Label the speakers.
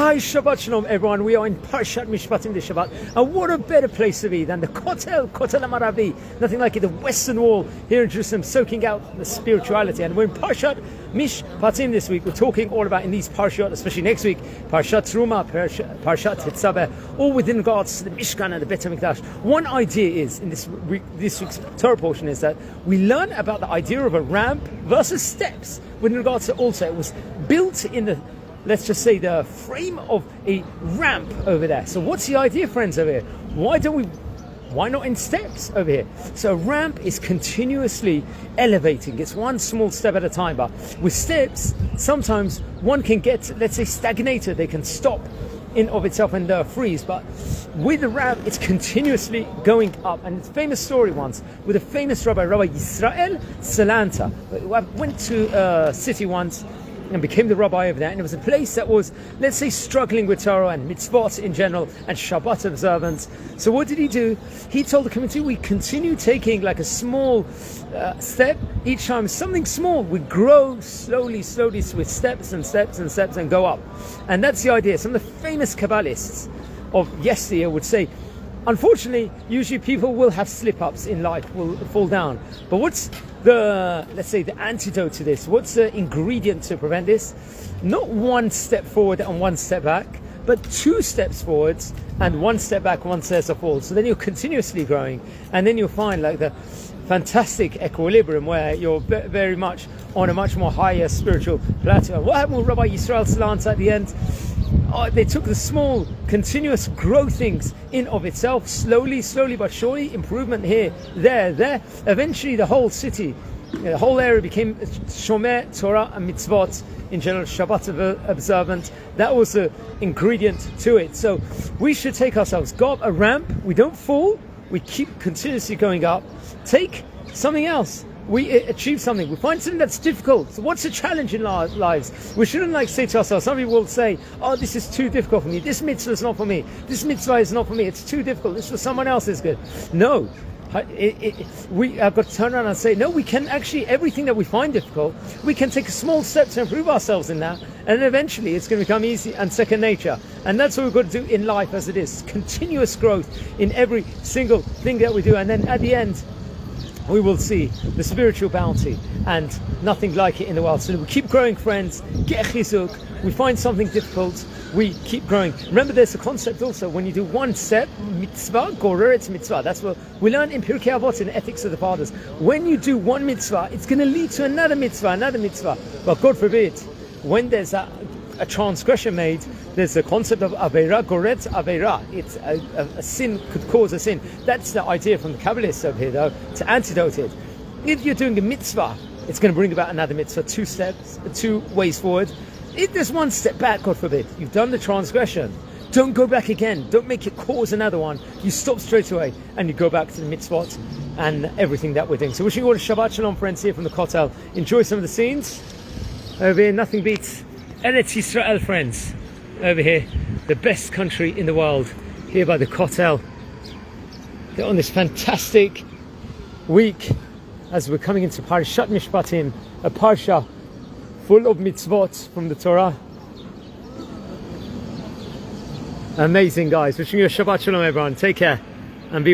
Speaker 1: Hi, Shabbat Shalom, everyone. We are in Parshat Mishpatim this Shabbat. And what a better place to be than the KOTEL Maravi. Nothing like it, the Western Wall here in Jerusalem, soaking out the spirituality. And we're in Parshat Mishpatim this week. We're talking all about, in these Parashot, especially next week, Parshat Truma, Parshat Tetzaveh, all within regards to the Mishkan and the Bet HaMikdash. One idea is, in this week's Torah portion, is that we learn about the idea of a ramp versus steps. With regards to also, it was built in the, let's just say, the frame of a ramp over there. So what's the idea, friends, over here? Why not in steps over here? So a ramp is continuously elevating. It's one small step at a time. But with steps, sometimes one can get, let's say, stagnated. They can stop in of itself and freeze. But with the ramp, it's continuously going up. And it's a famous story once with a famous Rabbi Yisrael Salanta. I went to a city once and became the rabbi over there, and it was a place that was, let's say, struggling with Torah and mitzvot in general and Shabbat observance. So what did he do? He told the community, we continue taking like a small step each time, something small. We grow slowly with steps and go up. And that's the idea. Some of the famous Kabbalists of yesteryear would say, unfortunately, usually people will have slip-ups in life, will fall down. But what's the, let's say, the antidote to this? What's the ingredient to prevent this? Not one step forward and one step back, but two steps forwards and one step back, one step forward. So then you're continuously growing, and then you'll find like the fantastic equilibrium where you're very much on a much more higher spiritual plateau. What happened with Rabbi Yisrael Salanta at the end? They took the small, continuous growth things in of itself, slowly but surely, improvement here, there. Eventually the whole city, the whole area became Shomer Torah and Mitzvot, in general Shabbat observant. That was the ingredient to it. So we should take ourselves, go up a ramp, we don't fall, we keep continuously going up, take something else. We achieve something. We find something that's difficult. So what's the challenge in our lives? We shouldn't say to ourselves, some people will say, oh, this is too difficult for me. This mitzvah is not for me. This mitzvah is not for me. It's too difficult. This for someone else is good. No. We have got to turn around and say, no, we can actually, everything that we find difficult, we can take a small step to improve ourselves in that. And then eventually it's going to become easy and second nature. And that's what we've got to do in life as it is. Continuous growth in every single thing that we do. And then at the end, we will see the spiritual bounty and nothing like it in the world. So we keep growing, friends. Get chizuk. We find something difficult, we keep growing. Remember, there's a concept also, when you do one step, mitzvah, goreret mitzvah. That's what we learn in Pirkei Avot, in Ethics of the Fathers. When you do one mitzvah, it's going to lead to another mitzvah. But God forbid, when there's a transgression made, there's a concept of aveira, goret aveira. It's a sin could cause a sin. That's the idea from the Kabbalists over here, though, to antidote it. If you're doing a mitzvah, it's going to bring about another mitzvah, two ways forward. If there's one step back, God forbid, you've done the transgression, don't go back again. Don't make it cause another one. You stop straight away and you go back to the mitzvot and everything that we're doing. So wishing you all a Shabbat Shalom, friends, here from the KOTEL. Enjoy some of the scenes. Over here, nothing beats Eretz Yisrael, friends. Over here, the best country in the world, here by the KOTEL. They're on this fantastic week as we're coming into Parshat Mishpatim, a parsha full of mitzvot from the Torah. Amazing, guys. Wishing you a Shabbat Shalom, everyone. Take care and be well.